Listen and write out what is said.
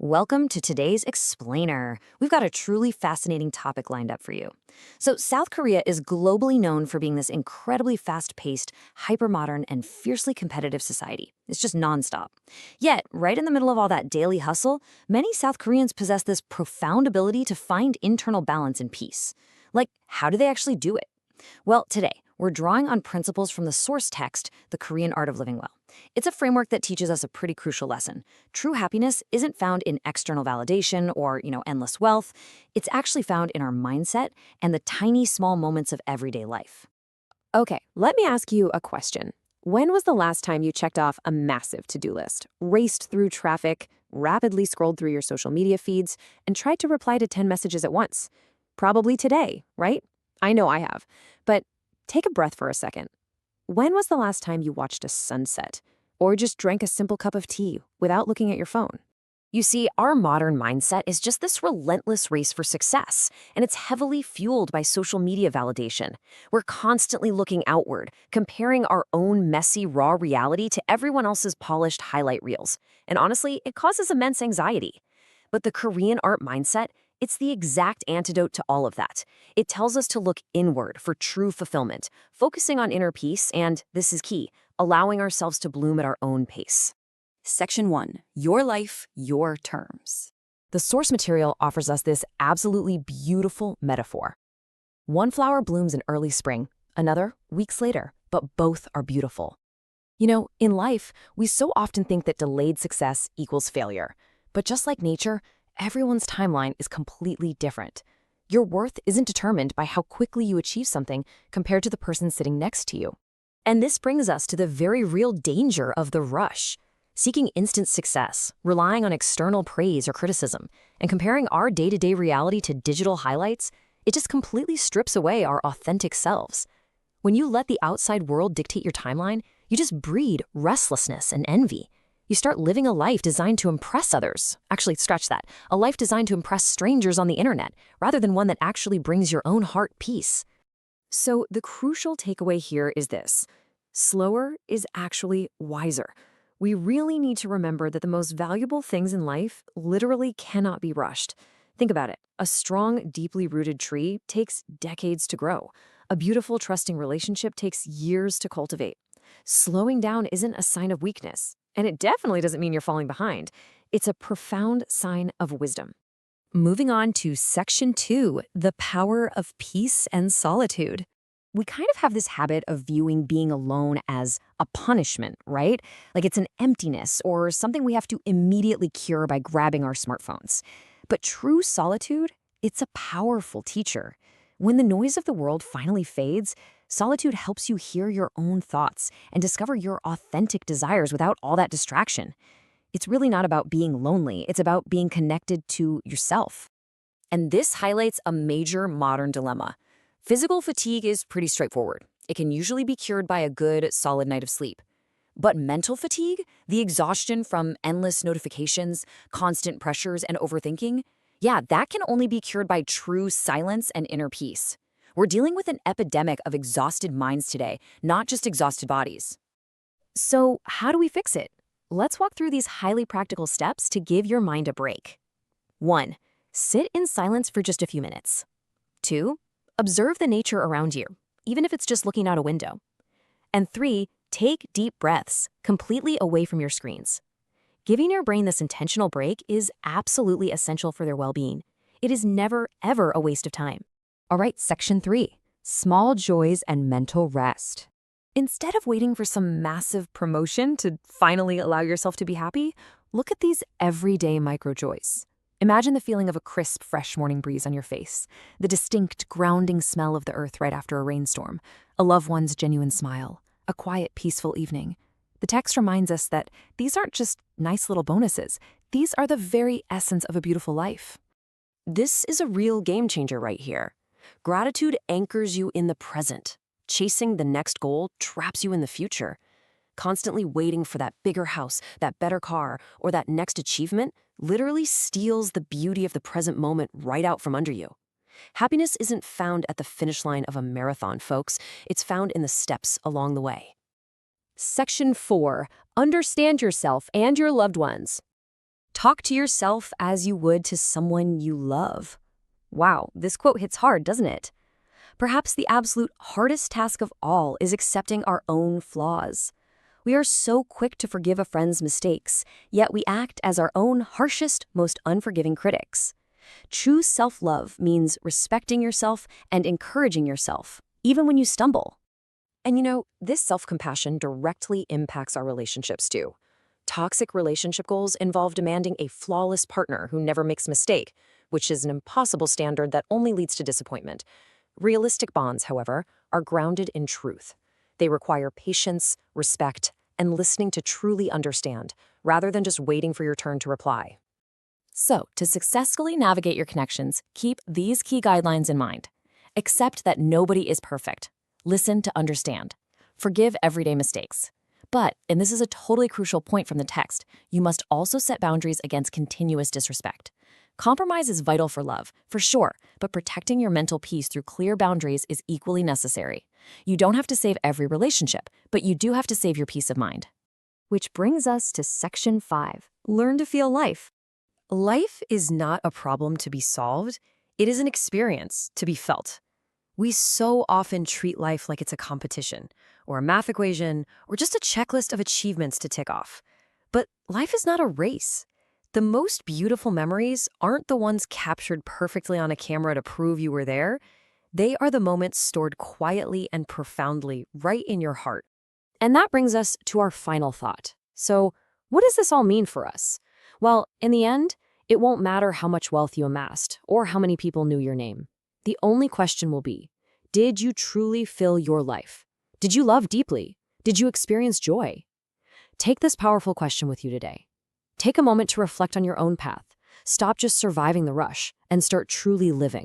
Welcome to today's Explainer. We've got a truly fascinating topic lined up for you. So, South Korea is globally known for being this incredibly fast-paced, hypermodern, and fiercely competitive society. It's just nonstop. Yet, right in the middle of all that daily hustle, many South Koreans possess this profound ability to find internal balance and peace. Like, how do they actually do it? Well, today, we're drawing on principles from the source text, The Korean Art of Living Well. It's a framework that teaches us a pretty crucial lesson. True happiness isn't found in external validation or, endless wealth. It's actually found in our mindset and the tiny, small moments of everyday life. Okay, let me ask you a question. When was the last time you checked off a massive to-do list, raced through traffic, rapidly scrolled through your social media feeds, and tried to reply to 10 messages at once? Probably today, right? I know I have. But take a breath for a second. When was the last time you watched a sunset or just drank a simple cup of tea without looking at your phone? You see, our modern mindset is just this relentless race for success, and it's heavily fueled by social media validation. We're constantly looking outward, comparing our own messy, raw reality to everyone else's polished highlight reels. And honestly, it causes immense anxiety. But the Korean art mindset, it's the exact antidote to all of that. It tells us to look inward for true fulfillment, focusing on inner peace and, this is key, allowing ourselves to bloom at our own pace. Section 1. Your life, your terms. The source material offers us this absolutely beautiful metaphor. One flower blooms in early spring, another weeks later, but both are beautiful. In life, we so often think that delayed success equals failure. But just like nature, everyone's timeline is completely different. Your worth isn't determined by how quickly you achieve something compared to the person sitting next to you. And this brings us to the very real danger of the rush. Seeking instant success, relying on external praise or criticism, and comparing our day-to-day reality to digital highlights, it just completely strips away our authentic selves. When you let the outside world dictate your timeline, you just breed restlessness and envy. You start living a life designed to impress others. Actually, scratch that. A life designed to impress strangers on the internet, rather than one that actually brings your own heart peace. So the crucial takeaway here is this. Slower is actually wiser. We really need to remember that the most valuable things in life literally cannot be rushed. Think about it. A strong, deeply rooted tree takes decades to grow. A beautiful, trusting relationship takes years to cultivate. Slowing down isn't a sign of weakness. And it definitely doesn't mean you're falling behind. It's a profound sign of wisdom. Moving on to Section 2, the power of peace and solitude. We kind of have this habit of viewing being alone as a punishment, right? Like it's an emptiness or something we have to immediately cure by grabbing our smartphones. But true solitude, it's a powerful teacher. When the noise of the world finally fades, solitude helps you hear your own thoughts and discover your authentic desires without all that distraction. It's really not about being lonely, it's about being connected to yourself. And this highlights a major modern dilemma. Physical fatigue is pretty straightforward. It can usually be cured by a good, solid night of sleep. But mental fatigue, the exhaustion from endless notifications, constant pressures, and overthinking, that can only be cured by true silence and inner peace. We're dealing with an epidemic of exhausted minds today, not just exhausted bodies. So, how do we fix it? Let's walk through these highly practical steps to give your mind a break. 1. Sit in silence for just a few minutes. 2. Observe the nature around you, even if it's just looking out a window. And 3. Take deep breaths, completely away from your screens. Giving your brain this intentional break is absolutely essential for their well-being. It is never, ever a waste of time. All right, Section 3, small joys and mental rest. Instead of waiting for some massive promotion to finally allow yourself to be happy, look at these everyday micro-joys. Imagine the feeling of a crisp, fresh morning breeze on your face, the distinct, grounding smell of the earth right after a rainstorm, a loved one's genuine smile, a quiet, peaceful evening. The text reminds us that these aren't just nice little bonuses. These are the very essence of a beautiful life. This is a real game changer right here. Gratitude anchors you in the present. Chasing the next goal traps you in the future. Constantly waiting for that bigger house, that better car, or that next achievement literally steals the beauty of the present moment right out from under you. Happiness isn't found at the finish line of a marathon, folks. It's found in the steps along the way. Section 4, understand yourself and your loved ones. Talk to yourself as you would to someone you love. Wow, this quote hits hard, doesn't it? Perhaps the absolute hardest task of all is accepting our own flaws. We are so quick to forgive a friend's mistakes, yet we act as our own harshest, most unforgiving critics. True self-love means respecting yourself and encouraging yourself, even when you stumble. And this self-compassion directly impacts our relationships too. Toxic relationship goals involve demanding a flawless partner who never makes a mistake, which is an impossible standard that only leads to disappointment. Realistic bonds, however, are grounded in truth. They require patience, respect, and listening to truly understand, rather than just waiting for your turn to reply. So, to successfully navigate your connections, keep these key guidelines in mind. Accept that nobody is perfect. Listen to understand. Forgive everyday mistakes. But, and this is a totally crucial point from the text, you must also set boundaries against continuous disrespect. Compromise is vital for love, for sure, but protecting your mental peace through clear boundaries is equally necessary. You don't have to save every relationship, but you do have to save your peace of mind. Which brings us to Section 5, Learn to Feel Life. Life is not a problem to be solved, it is an experience to be felt. We so often treat life like it's a competition, or a math equation, or just a checklist of achievements to tick off. But life is not a race. The most beautiful memories aren't the ones captured perfectly on a camera to prove you were there. They are the moments stored quietly and profoundly right in your heart. And that brings us to our final thought. So, what does this all mean for us? Well, in the end, it won't matter how much wealth you amassed or how many people knew your name. The only question will be, did you truly fill your life? Did you love deeply? Did you experience joy? Take this powerful question with you today. Take a moment to reflect on your own path. Stop just surviving the rush and start truly living.